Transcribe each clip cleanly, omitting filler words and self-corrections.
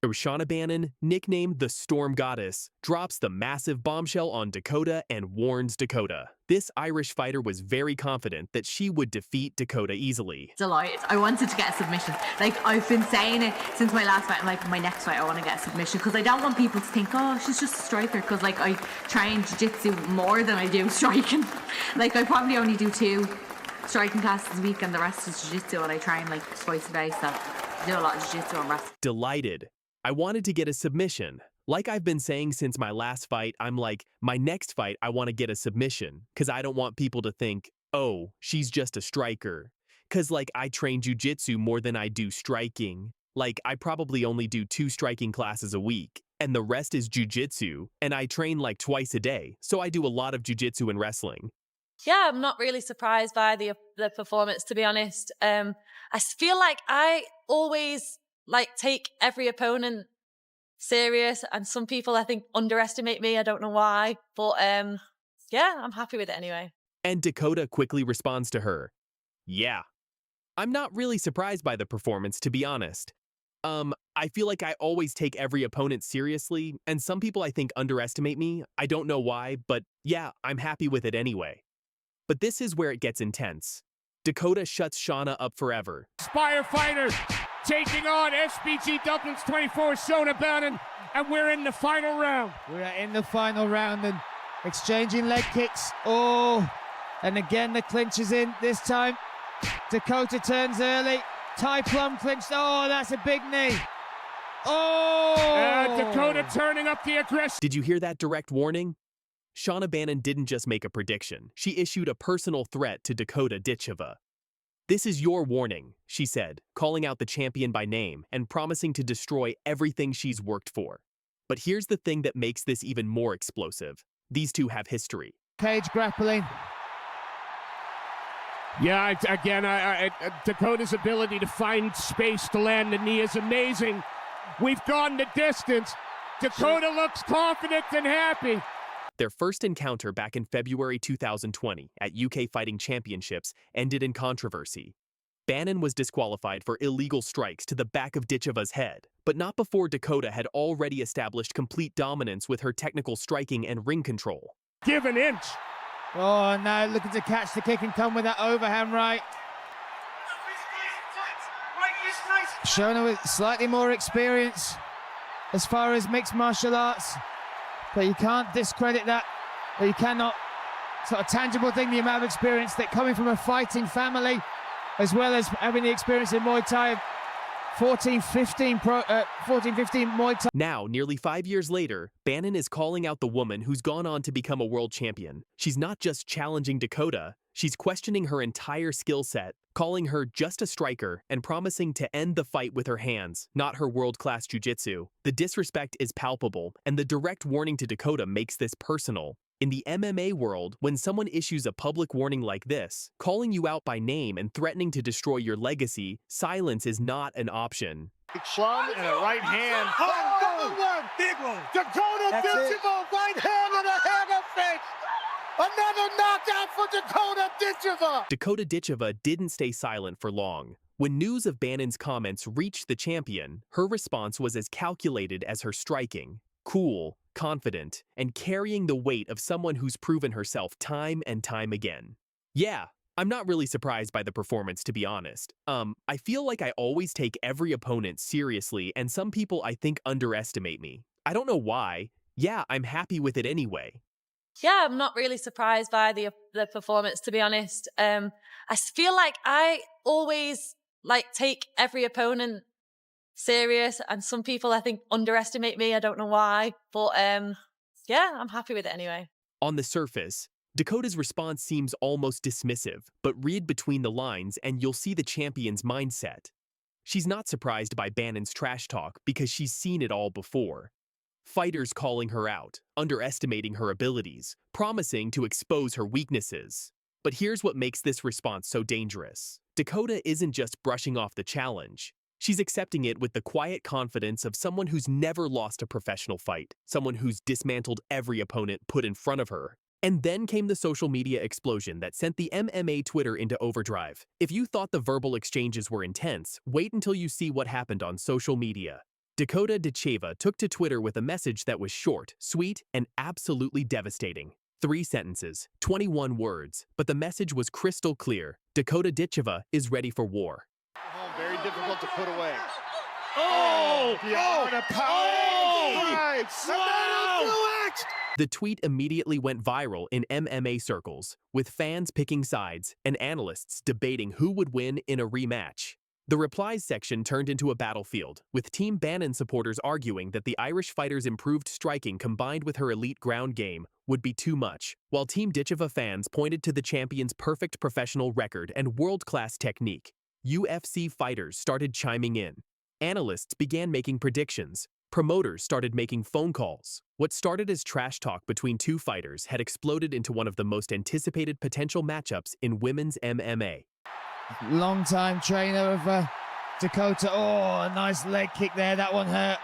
Shauna Bannon, nicknamed the Storm Goddess, drops the massive bombshell on Dakota and warns Dakota. This Irish fighter was very confident that she would defeat Dakota easily. Delighted. I wanted to get a submission. Like, I've been saying it since my last fight. I'm like, my next fight I want to get a submission, because I don't want people to think, oh, she's just a striker, because like I train jiu-jitsu more than I do striking. Like, I probably only do 2 striking classes a week and the rest is jiu-jitsu, and I train like twice a day, so I do a lot of jiu-jitsu and wrestling. Delighted. I wanted to get a submission. Like I've been saying since my last fight, I'm like, my next fight I want to get a submission, because I don't want people to think, oh, she's just a striker. Because like I train jiu-jitsu more than I do striking. Like I probably only do 2 striking classes a week, and the rest is jiu-jitsu, and I train like twice a day, so I do a lot of jiu-jitsu and wrestling. Yeah, I'm not really surprised by the performance, to be honest. I feel like I always take every opponent serious, and some people I think underestimate me. I don't know why, but yeah, I'm happy with it anyway. And Dakota quickly responds to her, yeah. I'm not really surprised by the performance, to be honest. I feel like I always take every opponent seriously, and some people I think underestimate me. I don't know why, but yeah, I'm happy with it anyway. But this is where it gets intense. Dakota shuts Shauna up forever. Spire fighters taking on SBG Dublin's 24 Shauna Bannon, and we're in the final round. We're in the final round and exchanging leg kicks. Oh, and again the clinch is in this time. Dakota turns early. Tie plum clinch. Oh, that's a big knee. Oh! Dakota turning up the aggression. Did you hear that direct warning? Shauna Bannon didn't just make a prediction. She issued a personal threat to Dakota Ditcheva. This is your warning, she said, calling out the champion by name and promising to destroy everything she's worked for. But here's the thing that makes this even more explosive. These two have history. Cage grappling. Yeah, again, Dakota's ability to find space to land the knee is amazing. We've gone the distance. Dakota looks confident and happy. Their first encounter back in February 2020 at UK Fighting Championships ended in controversy. Bannon was disqualified for illegal strikes to the back of Ditcheva's head, but not before Dakota had already established complete dominance with her technical striking and ring control. Give an inch. Oh, now looking to catch the kick and come with that overhand right. Shauna with slightly more experience as far as mixed martial arts, but you can't discredit that, or you cannot. Sort of tangible thing, the amount of experience that coming from a fighting family, as well as having the experience in Muay Thai, 14-15 Muay Thai. Now, nearly 5 years later, Bannon is calling out the woman who's gone on to become a world champion. She's not just challenging Dakota, she's questioning her entire skill set, calling her just a striker and promising to end the fight with her hands, not her world-class jiu-jitsu. The disrespect is palpable, and the direct warning to Dakota makes this personal. In the MMA world, when someone issues a public warning like this, calling you out by name and threatening to destroy your legacy, silence is not an option. Plum and a right hand. Oh, big one. Dakota Ditcheva, right hand and a hammer fist. Another knockout for Dakota Ditcheva. Dakota Ditcheva didn't stay silent for long. When news of Bannon's comments reached the champion, her response was as calculated as her striking. Cool, confident, and carrying the weight of someone who's proven herself time and time again. Yeah, I'm not really surprised by the performance, to be honest. I feel like I always take every opponent seriously, and some people I think underestimate me. I don't know why. Yeah, I'm happy with it anyway. Yeah, I'm not really surprised by the performance, to be honest. I feel like I always take every opponent serious, and some people I think underestimate me. I don't know why, but yeah, I'm happy with it anyway. On the surface, Dakota's response seems almost dismissive, but read between the lines and you'll see the champion's mindset. She's not surprised by Bannon's trash talk because she's seen it all before. Fighters calling her out, underestimating her abilities, promising to expose her weaknesses. But here's what makes this response so dangerous. Dakota isn't just brushing off the challenge. She's accepting it with the quiet confidence of someone who's never lost a professional fight, someone who's dismantled every opponent put in front of her. And then came the social media explosion that sent the MMA Twitter into overdrive. If you thought the verbal exchanges were intense, wait until you see what happened on social media. Dakota Ditcheva took to Twitter with a message that was short, sweet, and absolutely devastating. 3 sentences, 21 words, but the message was crystal clear. Dakota Ditcheva is ready for war. Very difficult to put away. The tweet immediately went viral in MMA circles, with fans picking sides and analysts debating who would win in a rematch. The replies section turned into a battlefield, with Team Bannon supporters arguing that the Irish fighter's improved striking combined with her elite ground game would be too much, while Team Ditcheva fans pointed to the champion's perfect professional record and world-class technique. UFC fighters started chiming in. Analysts began making predictions. Promoters started making phone calls. What started as trash talk between 2 fighters had exploded into one of the most anticipated potential matchups in women's MMA. Long-time trainer of Dakota. Oh, a nice leg kick there. That one hurt.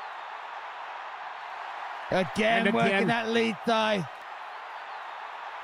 Again, working that lead thigh.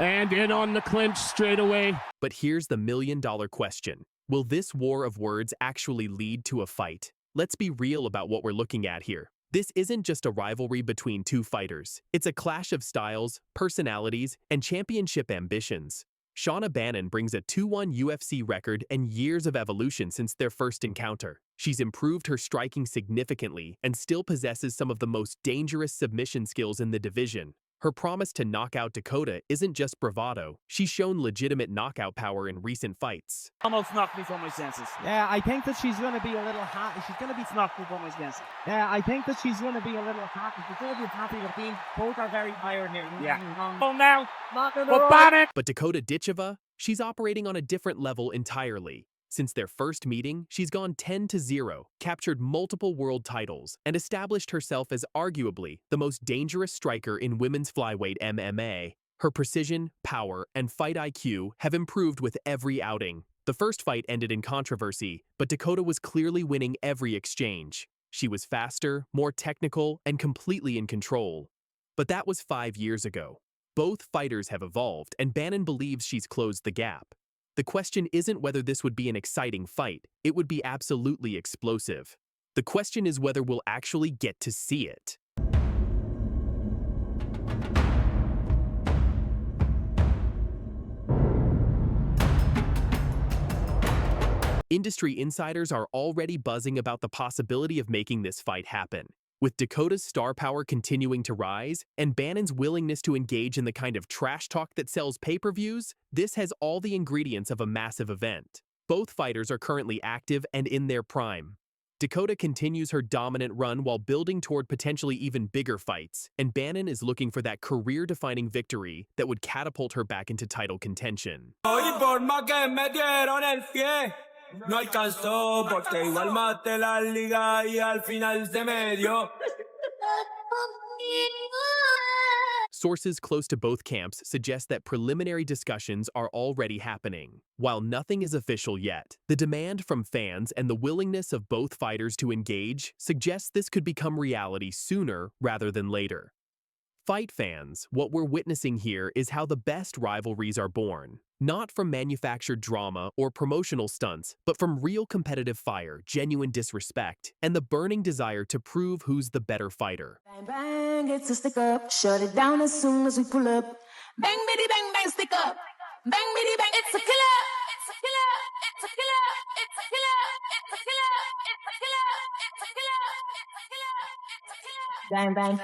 And in on the clinch straight away. But here's the million-dollar question. Will this war of words actually lead to a fight? Let's be real about what we're looking at here. This isn't just a rivalry between 2 fighters. It's a clash of styles, personalities, and championship ambitions. Shauna Bannon brings a 2-1 UFC record and years of evolution since their first encounter. She's improved her striking significantly and still possesses some of the most dangerous submission skills in the division. Her promise to knock out Dakota isn't just bravado. She's shown legitimate knockout power in recent fights. Almost knocked me from my senses. Yeah, I think that she's going to be a little hot. She's going to be knocked me from my senses. Yeah, I think that she's going to be a little hot. She's going to be happy with being. Both are very tired here. Yeah. Oh, now. But Dakota Ditcheva, she's operating on a different level entirely. Since their first meeting, she's gone 10-0, captured multiple world titles, and established herself as arguably the most dangerous striker in women's flyweight MMA. Her precision, power, and fight IQ have improved with every outing. The first fight ended in controversy, but Dakota was clearly winning every exchange. She was faster, more technical, and completely in control. But that was 5 years ago. Both fighters have evolved, and Bannon believes she's closed the gap. The question isn't whether this would be an exciting fight. It would be absolutely explosive. The question is whether we'll actually get to see it. Industry insiders are already buzzing about the possibility of making this fight happen. With Dakota's star power continuing to rise, and Bannon's willingness to engage in the kind of trash talk that sells pay-per-views, this has all the ingredients of a massive event. Both fighters are currently active and in their prime. Dakota continues her dominant run while building toward potentially even bigger fights, and Bannon is looking for that career-defining victory that would catapult her back into title contention. No alcanzó porque igual maté la liga y al final se me dio. Sources close to both camps suggest that preliminary discussions are already happening. While nothing is official yet, the demand from fans and the willingness of both fighters to engage suggests this could become reality sooner rather than later. Fight fans, what we're witnessing here is how the best rivalries are born. Not from manufactured drama or promotional stunts, but from real competitive fire, genuine disrespect, and the burning desire to prove who's the better fighter. Bang, bang, it's a stick up. Shut it down as soon as we pull up. Bang, bitty, bang, bang, stick up. Bang, bitty, bang, it's a killer. It's a killer. It's a killer. It's a killer. It's a killer. It's a killer. It's a killer. It's a killer. It's a killer. Bang, bang.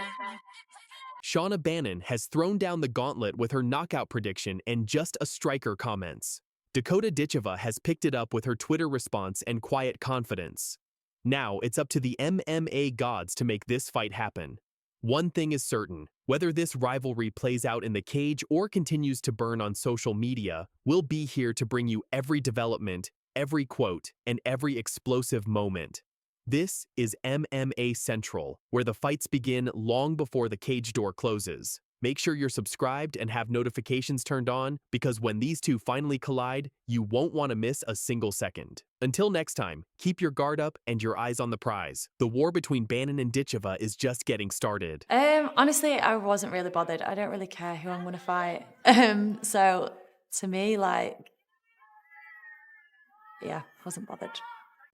Shauna Bannon has thrown down the gauntlet with her knockout prediction and just a striker comments. Dakota Ditcheva has picked it up with her Twitter response and quiet confidence. Now it's up to the MMA gods to make this fight happen. One thing is certain, whether this rivalry plays out in the cage or continues to burn on social media, we'll be here to bring you every development, every quote, and every explosive moment. This is MMA Central, where the fights begin long before the cage door closes. Make sure you're subscribed and have notifications turned on, because when these two finally collide, you won't want to miss a single second. Until next time, keep your guard up and your eyes on the prize. The war between Bannon and Ditcheva is just getting started. Honestly, I wasn't really bothered. I don't really care who I'm going to fight. So, to me, yeah, wasn't bothered.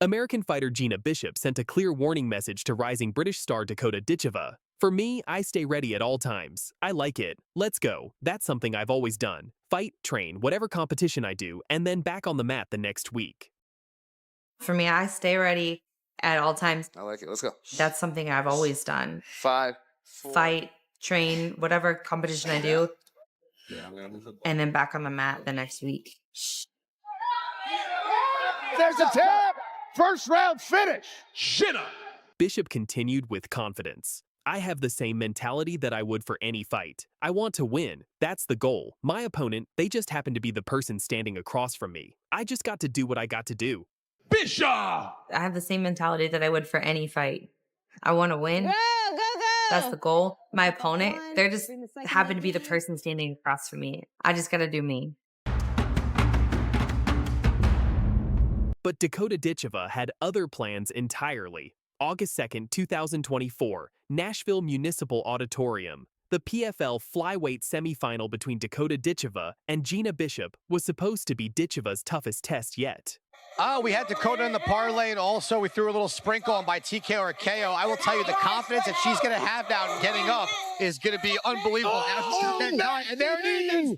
American fighter Gina Bishop sent a clear warning message to rising British star Dakota Ditcheva. For me, I stay ready at all times. I like it. Let's go. That's something I've always done. Fight, train, whatever competition I do, and then back on the mat the next week. For me, I stay ready at all times. I like it. Let's go. That's something I've always done. 5, 4. Fight, train, whatever competition I do, and then back on the mat the next week. There's a tap. First round finish. Shit up. Bishop continued with confidence. I have the same mentality that I would for any fight. I want to win. That's the goal. My opponent, they just happen to be the person standing across from me. I just got to do what I got to do. Bishop. I have the same mentality that I would for any fight. I want to win. Go, go, go. That's the goal. My opponent, they're just happen to be the person standing across from me. I just got to do me. But Dakota Ditcheva had other plans entirely. August 2nd, 2024, Nashville Municipal Auditorium. The PFL flyweight semifinal between Dakota Ditcheva and Gina Bishop was supposed to be Ditcheva's toughest test yet. Oh, we had Dakota in the parlay, and also we threw a little sprinkle on by TKO or KO. I will tell you, the confidence that she's going to have now getting up is going to be unbelievable. And there it is.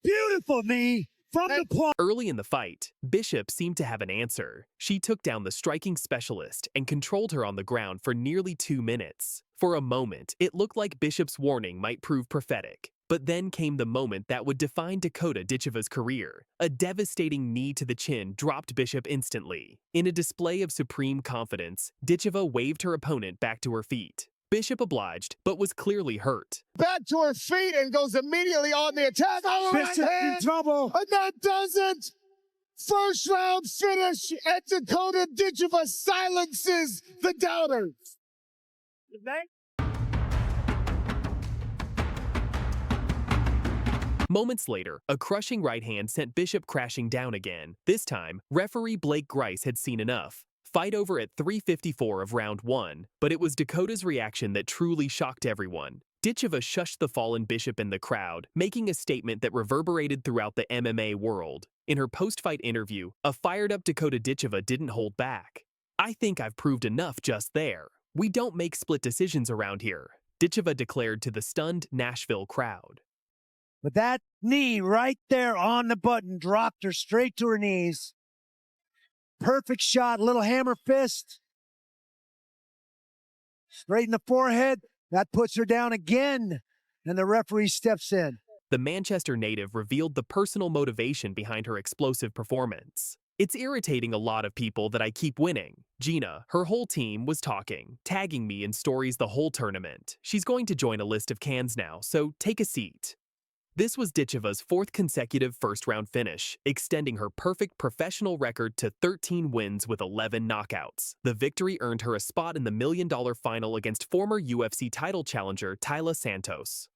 Beautiful knee from the point. Early in the fight, Bishop seemed to have an answer. She took down the striking specialist and controlled her on the ground for nearly 2 minutes. For a moment, it looked like Bishop's warning might prove prophetic. But then came the moment that would define Dakota Ditcheva's career. A devastating knee to the chin dropped Bishop instantly. In a display of supreme confidence, Ditcheva waved her opponent back to her feet. Bishop obliged, but was clearly hurt. Back to her feet and goes immediately on the attack. Bishop in trouble. And that does it. First round finish, and Dakota Ditcheva silences the doubters. Moments later, a crushing right hand sent Bishop crashing down again. This time, referee Blake Grice had seen enough. Fight over at 3:54 of round 1, but it was Dakota's reaction that truly shocked everyone. Ditcheva shushed the fallen Bishop in the crowd, making a statement that reverberated throughout the MMA world. In her post-fight interview, a fired-up Dakota Ditcheva didn't hold back. "I think I've proved enough just there. We don't make split decisions around here," Ditcheva declared to the stunned Nashville crowd. But that knee right there on the button dropped her straight to her knees. Perfect shot, little hammer fist. Straight in the forehead. That puts her down again, and the referee steps in. The Manchester native revealed the personal motivation behind her explosive performance. "It's irritating a lot of people that I keep winning. Gina, her whole team, was talking, tagging me in stories the whole tournament. She's going to join a list of cans now, so take a seat." This was Ditcheva's 4th consecutive first-round finish, extending her perfect professional record to 13 wins with 11 knockouts. The victory earned her a spot in the $1 million final against former UFC title challenger Taila Santos.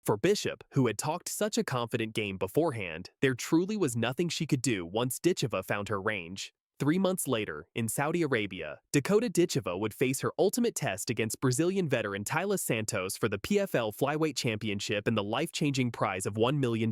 For Bishop, who had talked such a confident game beforehand, there truly was nothing she could do once Ditcheva found her range. 3 months later, in Saudi Arabia, Dakota Ditcheva would face her ultimate test against Brazilian veteran Taila Santos for the PFL Flyweight Championship and the life-changing prize of $1 million.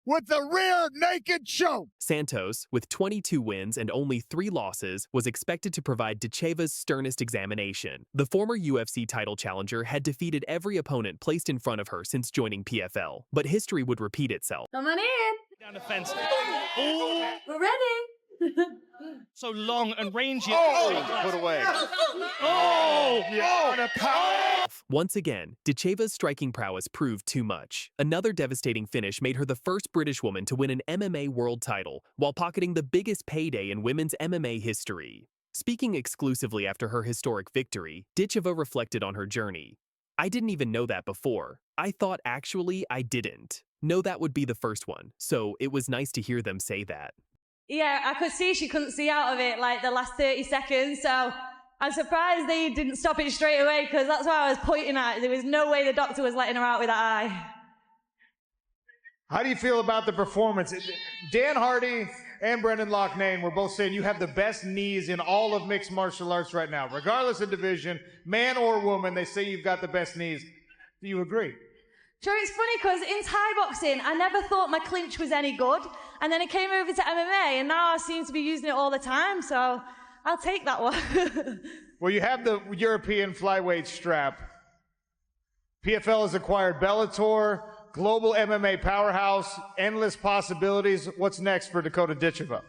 With the rear naked choke. Santos, with 22 wins and only 3 losses, was expected to provide Ditcheva's sternest examination. The former UFC title challenger had defeated every opponent placed in front of her since joining PFL, but history would repeat itself. Come on in. Down the fence. We're ready. So long and rangy. Put away. Once again, Ditcheva's striking prowess proved too much. Another devastating finish made her the first British woman to win an MMA world title, while pocketing the biggest payday in women's MMA history. Speaking exclusively after her historic victory, Ditcheva reflected on her journey. "I didn't even know that before. I thought actually I didn't. No, that would be the first one, so it was nice to hear them say that." Yeah, I could see she couldn't see out of it like the last 30 seconds, so I'm surprised they didn't stop it straight away, because that's why I was pointing at. There was no way the doctor was letting her out with that eye. How do you feel about the performance? Dan Hardy and Brendan Loughnane were both saying you have the best knees in all of mixed martial arts right now. Regardless of division, man or woman, they say you've got the best knees. Do you agree? Sure, it's funny because in Thai boxing, I never thought my clinch was any good. And then it came over to MMA, and now I seem to be using it all the time, so I'll take that one. Well, you have the European flyweight strap. PFL has acquired Bellator, global MMA powerhouse, endless possibilities. What's next for Dakota Ditcheva?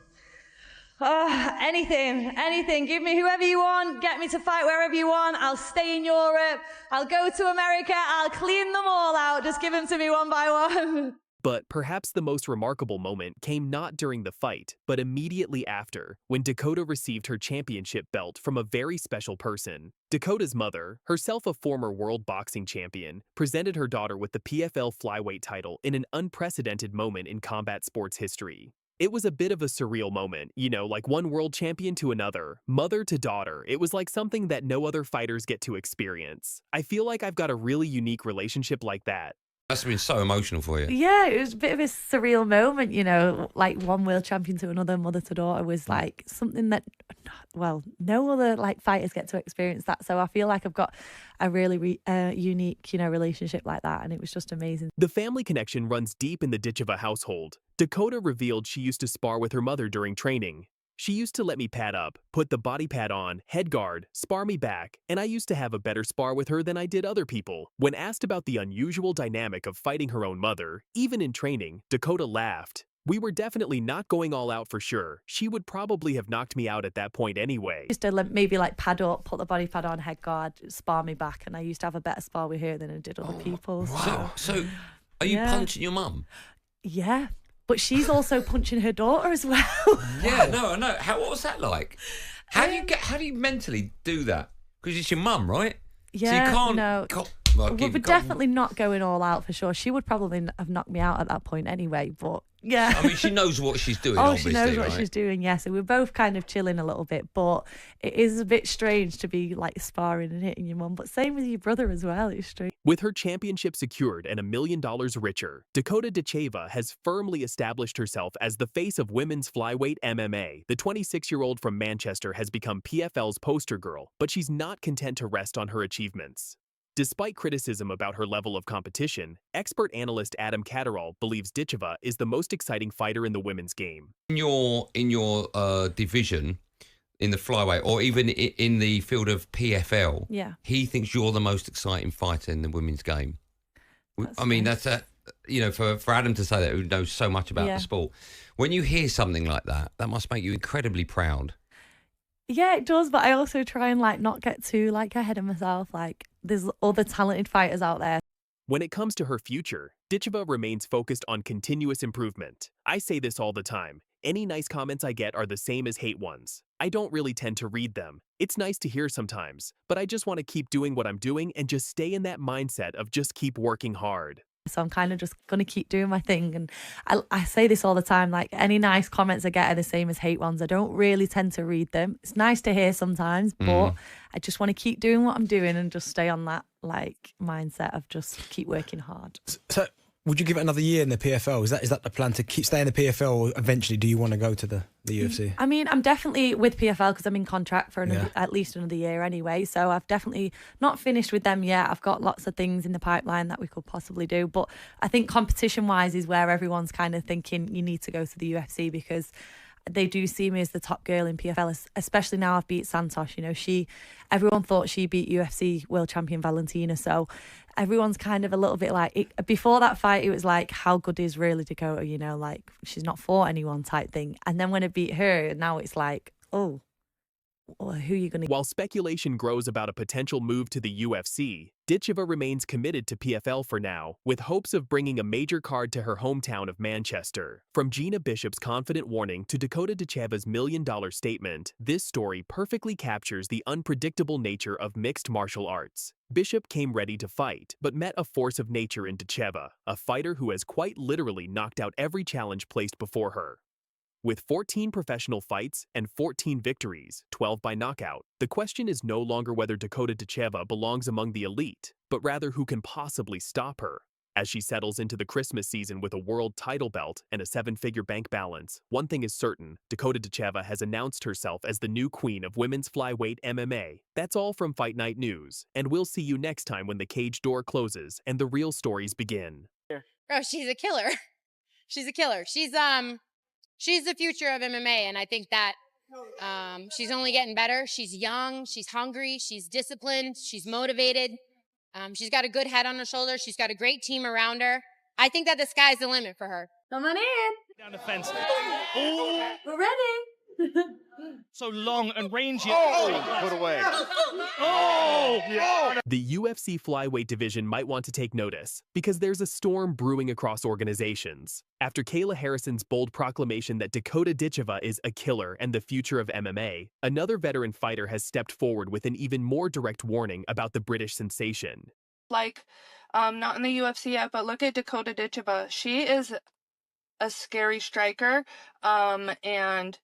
Anything. Give me whoever you want. Get me to fight wherever you want. I'll stay in Europe. I'll go to America. I'll clean them all out. Just give them to me one by one. But perhaps the most remarkable moment came not during the fight, but immediately after, when Dakota received her championship belt from a very special person. Dakota's mother, herself a former world boxing champion, presented her daughter with the PFL flyweight title in an unprecedented moment in combat sports history. It was a bit of a surreal moment, you know, like one world champion to another, mother to daughter. It was like something that no other fighters get to experience. I feel like I've got a really unique relationship like that. Must have been so emotional for you. Yeah, it was a bit of a surreal moment, you know, like one world champion to another, mother to daughter was like something that, well, no other like fighters get to experience that. So I feel like I've got a really unique, you know, relationship like that. And it was just amazing. The family connection runs deep in the Ditcheva household. Dakota revealed she used to spar with her mother during training. She used to let me pad up, put the body pad on, head guard, spar me back, and I used to have a better spar with her than I did other people. When asked about the unusual dynamic of fighting her own mother, even in training, Dakota laughed. We were definitely not going all out for sure. She would probably have knocked me out at that point anyway. Used to maybe like pad up, put the body pad on, head guard, spar me back, and I used to have a better spar with her than I did other people. Wow. So are you punching your mum? Yeah. But she's also punching her daughter as well. Yeah, no, I know. What was that like? How do you mentally do that? Because it's your mum, right? Yeah, so you can't. We're definitely not going all out for sure. She would probably have knocked me out at that point anyway, but yeah. I mean, she knows what she's doing, oh, obviously, she knows what right? she's doing, yeah. So we're both kind of chilling a little bit, but it is a bit strange to be like sparring and hitting your mum, but same with your brother as well. It's strange. With her championship secured and $1 million richer, Dakota Ditcheva has firmly established herself as the face of women's flyweight MMA. The 26-year-old from Manchester has become PFL's poster girl, but she's not content to rest on her achievements. Despite criticism about her level of competition, expert analyst Adam Catterall believes Ditcheva is the most exciting fighter in the women's game. In your division, in the flyweight, or even in the field of PFL, yeah, he thinks you're the most exciting fighter in the women's game. I mean, that's for Adam to say that, who knows so much about the sport. When you hear something like that, that must make you incredibly proud. Yeah, it does, but I also try and like not get too like ahead of myself. Like there's other talented fighters out there. When it comes to her future, Ditcheva remains focused on continuous improvement. I say this all the time. Any nice comments I get are the same as hate ones. I don't really tend to read them. It's nice to hear sometimes, but I just want to keep doing what I'm doing and just stay in that mindset of just keep working hard. So I'm kind of just going to keep doing my thing. And I say this all the time, like any nice comments I get are the same as hate ones. I don't really tend to read them. It's nice to hear sometimes, but I just want to keep doing what I'm doing and just stay on that like mindset of just keep working hard. So would you give it another year in the PFL? Is that the plan to keep staying in the PFL, or eventually do you want to go to the UFC? I mean, I'm definitely with PFL because I'm in contract for at least another year anyway. So I've definitely not finished with them yet. I've got lots of things in the pipeline that we could possibly do. But I think competition-wise is where everyone's kind of thinking you need to go to the UFC because they do see me as the top girl in PFL, especially now I've beat Santos. You know, everyone thought she beat UFC world champion Valentina. So everyone's kind of a little bit like, before that fight, it was like, how good is really Dakota? You know, like she's not fought anyone type thing. And then when I beat her, now it's like, oh, well, who are you going to... While speculation grows about a potential move to the UFC, Ditcheva remains committed to PFL for now, with hopes of bringing a major card to her hometown of Manchester. From Gina Bishop's confident warning to Dakota Ditcheva's $1 million statement, this story perfectly captures the unpredictable nature of mixed martial arts. Bishop came ready to fight, but met a force of nature in Ditcheva, a fighter who has quite literally knocked out every challenge placed before her. With 14 professional fights and 14 victories, 12 by knockout, the question is no longer whether Dakota Ditcheva belongs among the elite, but rather who can possibly stop her. As she settles into the Christmas season with a world title belt and a 7-figure bank balance, one thing is certain: Dakota Ditcheva has announced herself as the new queen of women's flyweight MMA. That's all from Fight Night News, and we'll see you next time when the cage door closes and the real stories begin. Bro, she's a killer. She's a killer. She's the future of MMA, and I think that she's only getting better. She's young, she's hungry, she's disciplined, she's motivated. She's got a good head on her shoulders. She's got a great team around her. I think that the sky's the limit for her. Come on in. Down the fence. Oh, we're ready. So long and rangy. Put away. The UFC flyweight division might want to take notice, because there's a storm brewing across organizations. After Kayla Harrison's bold proclamation that Dakota Ditcheva is a killer and the future of MMA, another veteran fighter has stepped forward with an even more direct warning about the British sensation. Not in the UFC yet, but look at Dakota Ditcheva. She is a scary striker, and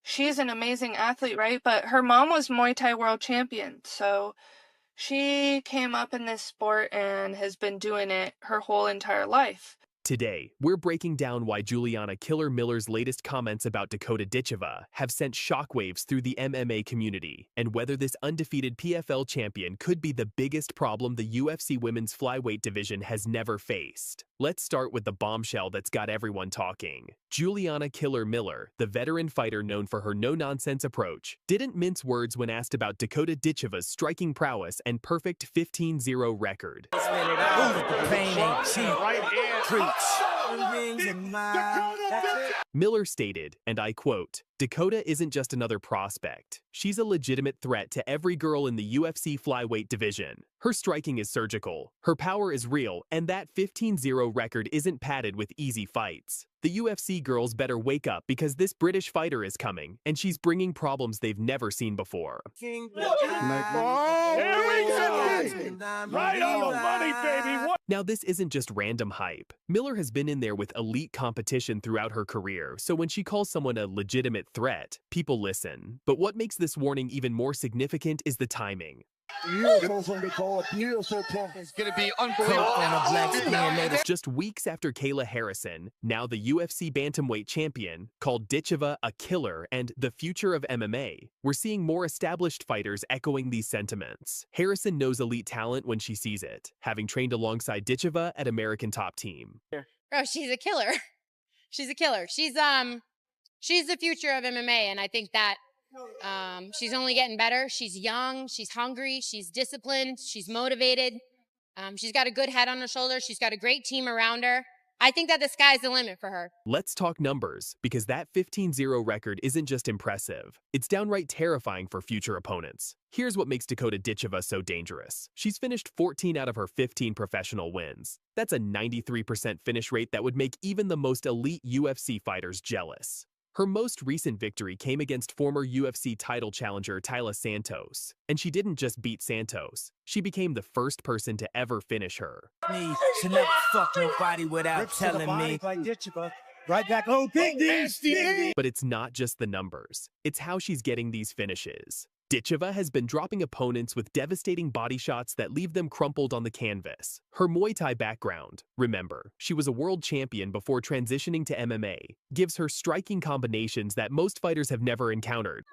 she's an amazing athlete, right? But her mom was Muay Thai world champion, so she came up in this sport and has been doing it her whole entire life. Today, we're breaking down why Juliana Killer Miller's latest comments about Dakota Ditcheva have sent shockwaves through the MMA community, and whether this undefeated PFL champion could be the biggest problem the UFC women's flyweight division has never faced. Let's start with the bombshell that's got everyone talking. Juliana Killer Miller, the veteran fighter known for her no-nonsense approach, didn't mince words when asked about Dakota Ditcheva's striking prowess and perfect 15-0 record. Miller stated, and I quote, "Dakota isn't just another prospect. She's a legitimate threat to every girl in the UFC flyweight division. Her striking is surgical, her power is real, and that 15-0 record isn't padded with easy fights. The UFC girls better wake up because this British fighter is coming, and she's bringing problems they've never seen before." Right on the money, baby. Now, this isn't just random hype. Miller has been in there with elite competition throughout her career, so when she calls someone a legitimate threat, people listen. But what makes this warning even more significant is the timing. Beautiful from Dakota. Beautiful from. It's going to be unbelievable. Just weeks after Kayla Harrison, now the UFC bantamweight champion, called Ditcheva a killer and the future of MMA, we're seeing more established fighters echoing these sentiments. Harrison knows elite talent when she sees it, having trained alongside Ditcheva at American Top Team. Bro, she's a killer. She's a killer. She's the future of MMA, and I think that she's only getting better. She's young, she's hungry, she's disciplined, she's motivated. She's got a good head on her shoulders. She's got a great team around her. I think that the sky's the limit for her. Let's talk numbers, because that 15-0 record isn't just impressive. It's downright terrifying for future opponents. Here's what makes Dakota Ditcheva so dangerous. She's finished 14 out of her 15 professional wins. That's a 93% finish rate that would make even the most elite UFC fighters jealous. Her most recent victory came against former UFC title challenger Taila Santos, and she didn't just beat Santos, she became the first person to ever finish her. To never fuck nobody without telling me. Right back. Oh, big nasty. But it's not just the numbers, it's how she's getting these finishes. Ditcheva has been dropping opponents with devastating body shots that leave them crumpled on the canvas. Her Muay Thai background, remember, she was a world champion before transitioning to MMA, gives her striking combinations that most fighters have never encountered.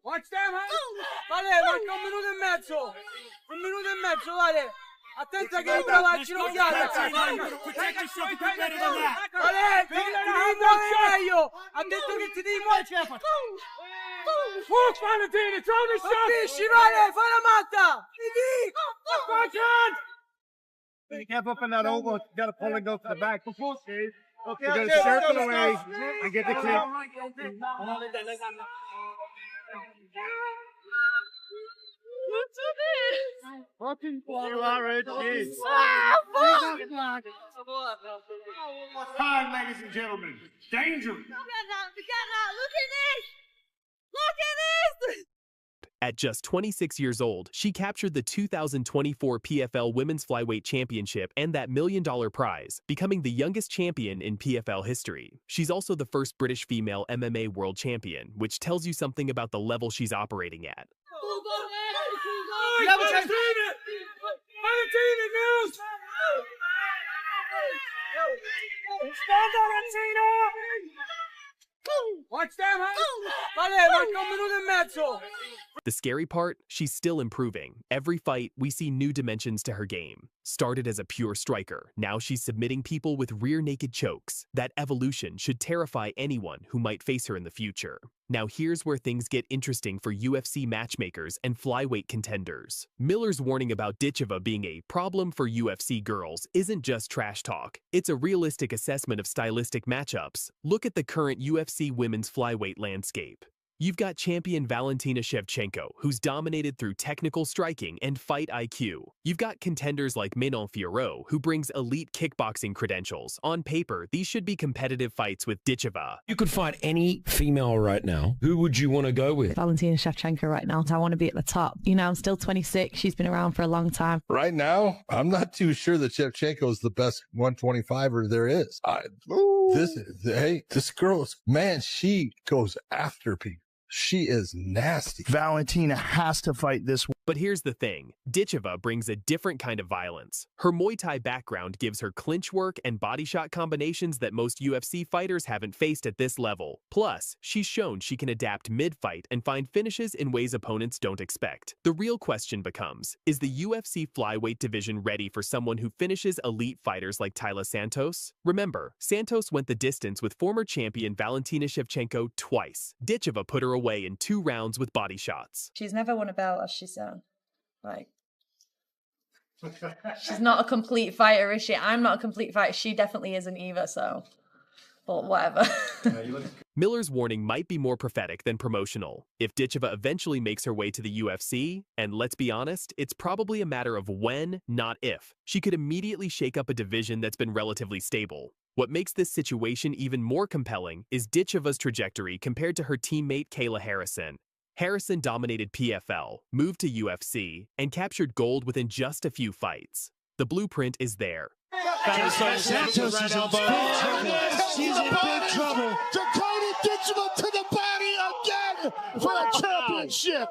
Watch them, vale, manca un minuto e mezzo. Un minuto e mezzo, vale. Attenta che non la ginocchiata. Vale, ti devi muovere io. Ha detto che ti devi muovere. Fuck, Valentino, throw the shot. Capisci, vale, fai la matta. You can't open that over. You got to pull and go to the back. Okay. You got to circle away and get the kick. You are a cheese. Time, ladies and gentlemen. Danger. Look at that. Look at this. Look at this. At just 26 years old, she captured the 2024 PFL Women's Flyweight Championship and that $1 million prize, becoming the youngest champion in PFL history. She's also the first British female MMA world champion, which tells you something about the level she's operating at. Watch them, Vale, marca un minuto e mezzo. The scary part? She's still improving. Every fight, we see new dimensions to her game. Started as a pure striker, now she's submitting people with rear naked chokes. That evolution should terrify anyone who might face her in the future. Now here's where things get interesting for UFC matchmakers and flyweight contenders. Miller's warning about Ditcheva being a problem for UFC girls isn't just trash talk. It's a realistic assessment of stylistic matchups. Look at the current UFC women's flyweight landscape. You've got champion Valentina Shevchenko, who's dominated through technical striking and fight IQ. You've got contenders like Manon Fiorot, who brings elite kickboxing credentials. On paper, these should be competitive fights with Ditcheva. You could fight any female right now. Who would you want to go with? Valentina Shevchenko right now. I want to be at the top. You know, I'm still 26. She's been around for a long time. Right now, I'm not too sure that Shevchenko is the best 125er there is. This girl's, man, she goes after people. She is nasty. Valentina has to fight this one. But here's the thing. Ditcheva brings a different kind of violence. Her Muay Thai background gives her clinch work and body shot combinations that most UFC fighters haven't faced at this level. Plus, she's shown she can adapt mid-fight and find finishes in ways opponents don't expect. The real question becomes, is the UFC flyweight division ready for someone who finishes elite fighters like Taila Santos? Remember, Santos went the distance with former champion Valentina Shevchenko twice. Ditcheva put her away in 2 rounds with body shots. She's never won a belt, as she said. Like, she's not a complete fighter, is she? I'm not a complete fighter. She definitely isn't either, so, but whatever. Miller's warning might be more prophetic than promotional. If Ditcheva eventually makes her way to the UFC, and let's be honest, it's probably a matter of when, not if, she could immediately shake up a division that's been relatively stable. What makes this situation even more compelling is Ditcheva's trajectory compared to her teammate Kayla Harrison. Harrison dominated PFL, moved to UFC, and captured gold within just a few fights. The blueprint is there. Santos is in big trouble. She's in big trouble. Dakota Ditcheva to the body again for a championship.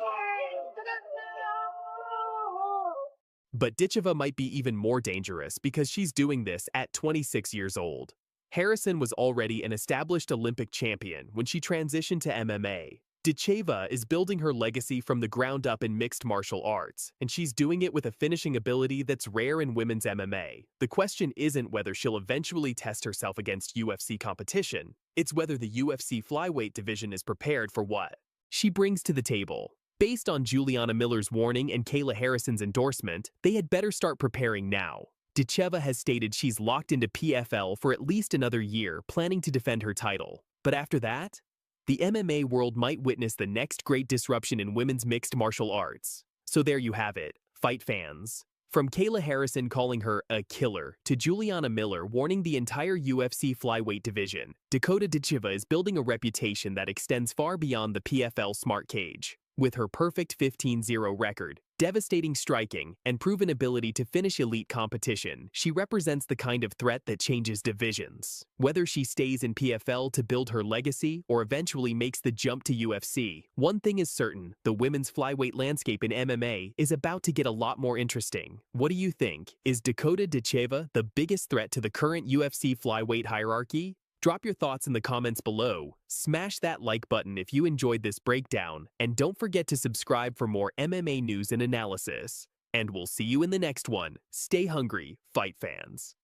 But Ditcheva might be even more dangerous because she's doing this at 26 years old. Harrison was already an established Olympic champion when she transitioned to MMA. Ditcheva is building her legacy from the ground up in mixed martial arts, and she's doing it with a finishing ability that's rare in women's MMA. The question isn't whether she'll eventually test herself against UFC competition, it's whether the UFC flyweight division is prepared for what she brings to the table. Based on Juliana Miller's warning and Kayla Harrison's endorsement, they had better start preparing now. Ditcheva has stated she's locked into PFL for at least another year, planning to defend her title. But after that, the MMA world might witness the next great disruption in women's mixed martial arts. So there you have it, fight fans. From Kayla Harrison calling her a killer to Juliana Miller warning the entire UFC flyweight division, Dakota Ditcheva is building a reputation that extends far beyond the PFL smart cage. With her perfect 15-0 record, devastating striking, and proven ability to finish elite competition, she represents the kind of threat that changes divisions. Whether she stays in PFL to build her legacy or eventually makes the jump to UFC, one thing is certain, the women's flyweight landscape in MMA is about to get a lot more interesting. What do you think? Is Dakota Ditcheva the biggest threat to the current UFC flyweight hierarchy? Drop your thoughts in the comments below, smash that like button if you enjoyed this breakdown, and don't forget to subscribe for more MMA news and analysis. And we'll see you in the next one. Stay hungry, fight fans.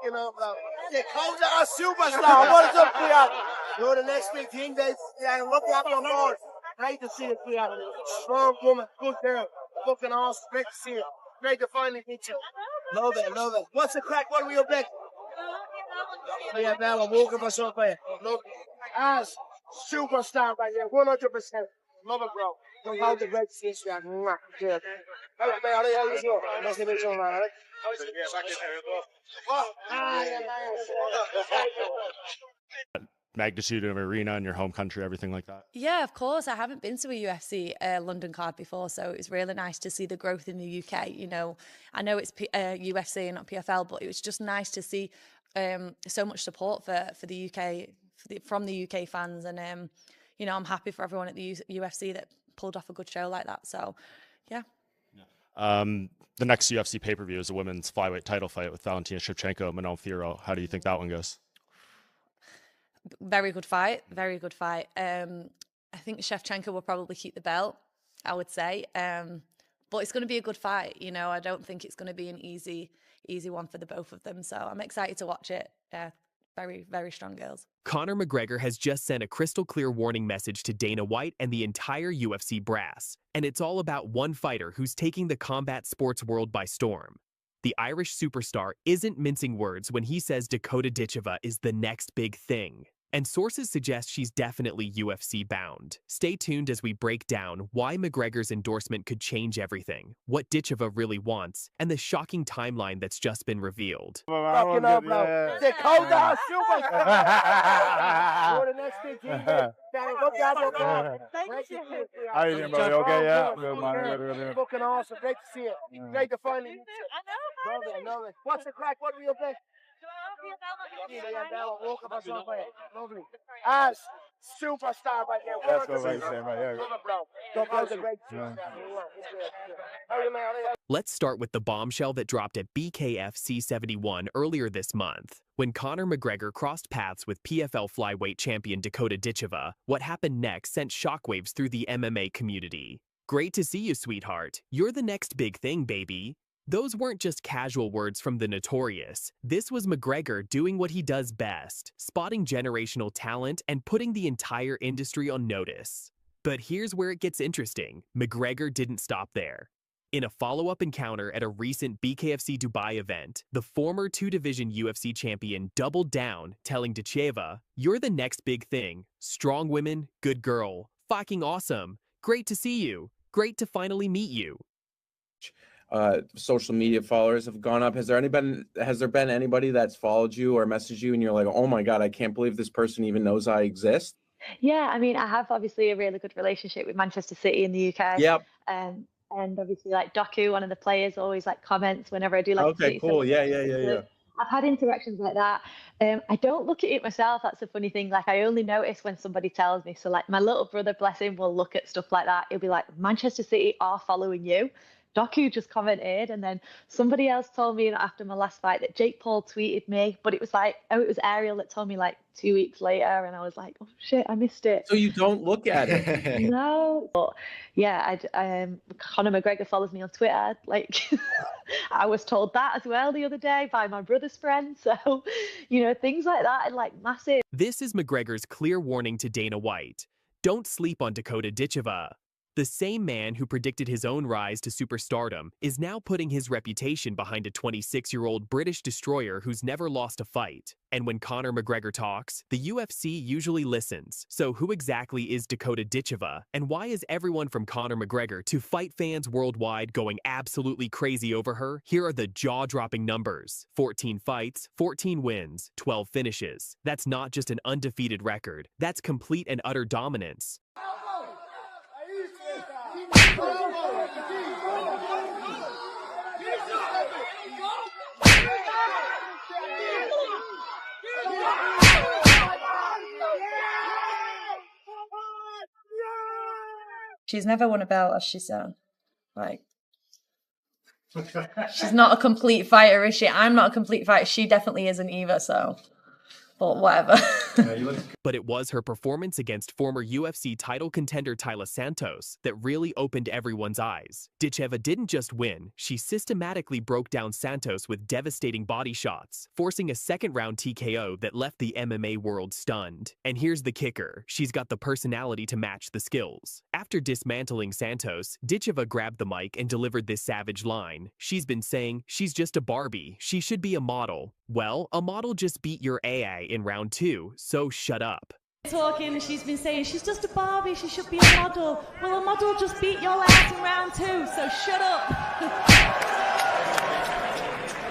Dakota, a superstar. What is up, Fiat? You're the next big thing. They look up your board. Great to see it, Fiat. Strong woman, good girl. Looking all great to see it. Great to finally meet you. Love it, love it. What's the crack? What are we up next? Yeah, man, I'm walking myself there. Look, as superstar right there, 100%. Love it, bro. Don't hold the red sea strap. Good. All right, man, how you doing? Nice to meet you, man. All right? magnitude of arena in your home country, everything like that? Yeah, of course. I haven't been to a UFC London card before, so it was really nice to see the growth in the UK. You know, I know it's UFC and not PFL, but it was just nice to see so much support for the UK from the UK fans, and you know, I'm happy for everyone at the UFC that pulled off a good show like that. So, yeah. The next UFC pay-per-view is a women's flyweight title fight with Valentina Shevchenko, Manon Fiorot. How do you think that one goes? Very good fight. Very good fight. I think Shevchenko will probably keep the belt, I would say. But it's going to be a good fight. You know, I don't think it's going to be an easy one for the both of them. So I'm excited to watch it. Very, very strong girls. Conor McGregor has just sent a crystal clear warning message to Dana White and the entire UFC brass. And it's all about one fighter who's taking the combat sports world by storm. The Irish superstar isn't mincing words when he says Dakota Ditcheva is the next big thing. And sources suggest she's definitely UFC bound. Stay tuned as we break down why McGregor's endorsement could change everything, what Ditcheva really wants, and the shocking timeline that's just been revealed. Fucking up, bro. Dakota, superstar. You're the next big thing. Thank you. How you doing, brother? Okay, yeah. Good, man. Fucking awesome. Great to see you. Great to finally meet you. I know it. What's the crack? What do you think? Lovely. As superstar right there. That's what I'm saying, right? Let's start with the bombshell that dropped at BKF C71 earlier this month. When Conor McGregor crossed paths with PFL flyweight champion Dakota Ditcheva, what happened next sent shockwaves through the MMA community. Great to see you, sweetheart. You're the next big thing, baby. Those weren't just casual words from the Notorious. This was McGregor doing what he does best, spotting generational talent and putting the entire industry on notice. But here's where it gets interesting. McGregor didn't stop there. In a follow-up encounter at a recent BKFC Dubai event, the former two-division UFC champion doubled down, telling Ditcheva, "You're the next big thing. Strong women, good girl. Fucking awesome. Great to see you. Great to finally meet you." Social media followers have gone up. Has there been anybody that's followed you or messaged you and you're like, oh my God, I can't believe this person even knows I exist? Yeah, I mean, I have obviously a really good relationship with Manchester City in the UK. Yep. And obviously like Doku, one of the players, always like comments whenever I do like okay, cool. Yeah. I've had interactions like that. I don't look at it myself. That's a funny thing. Like I only notice when somebody tells me. So like my little brother, bless him, will look at stuff like that. He'll be like, Manchester City are following you. Doku just commented, and then somebody else told me that after my last fight that Jake Paul tweeted me, but it was like, oh, it was Ariel that told me like 2 weeks later, and I was like, oh shit, I missed it. So you don't look at it? No, but yeah, Conor McGregor follows me on Twitter. Like, I was told that as well the other day by my brother's friend. So, you know, things like that are like massive. This is McGregor's clear warning to Dana White. Don't sleep on Dakota Ditcheva. The same man who predicted his own rise to superstardom is now putting his reputation behind a 26-year-old British destroyer who's never lost a fight. And when Conor McGregor talks, the UFC usually listens. So who exactly is Dakota Ditcheva? And why is everyone from Conor McGregor to fight fans worldwide going absolutely crazy over her? Here are the jaw-dropping numbers. 14 fights, 14 wins, 12 finishes. That's not just an undefeated record. That's complete and utter dominance. She's never won a belt, as she said. Like, she's not a complete fighter, is she? I'm not a complete fighter. She definitely isn't either, so... But whatever. But it was her performance against former UFC title contender Taila Santos that really opened everyone's eyes. Ditcheva didn't just win, she systematically broke down Santos with devastating body shots, forcing a second-round TKO that left the MMA world stunned. And here's the kicker, she's got the personality to match the skills. After dismantling Santos, Ditcheva grabbed the mic and delivered this savage line. She's been saying, she's just a Barbie, she should be a model. Well, a model just beat your AA in round 2, so shut up. Talking, and she's been saying she's just a Barbie, she should be a model. Well, a model just beat your ass in round 2, so shut up.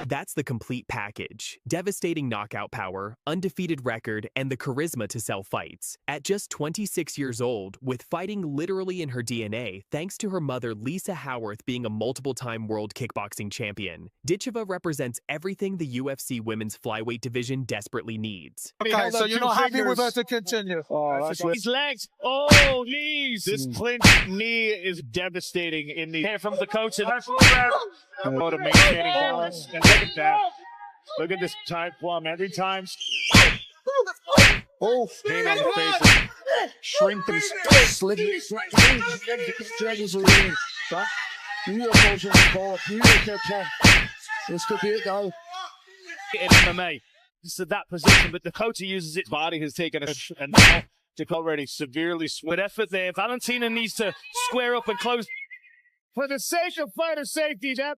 That's the complete package. Devastating knockout power, undefeated record, and the charisma to sell fights. At just 26 years old, with fighting literally in her DNA, thanks to her mother Lisa Howarth being a multiple-time world kickboxing champion, Ditcheva represents everything the UFC women's flyweight division desperately needs. Okay, so you're not happy with her to continue. Oh, that's His legs. Oh, knees. This clinch knee is devastating in the hair from the coach. About maintaining balance. And look at that. Look at this tight plumb. Every time. Oh, pain on the face. Shrink and slip. Stretches away. This could be it now. In MMA. This is that position, but Dakota uses it. Body has taken a and now Dakota already severely with effort there. Valentina needs to square up and close. For the sake of fighter safety, that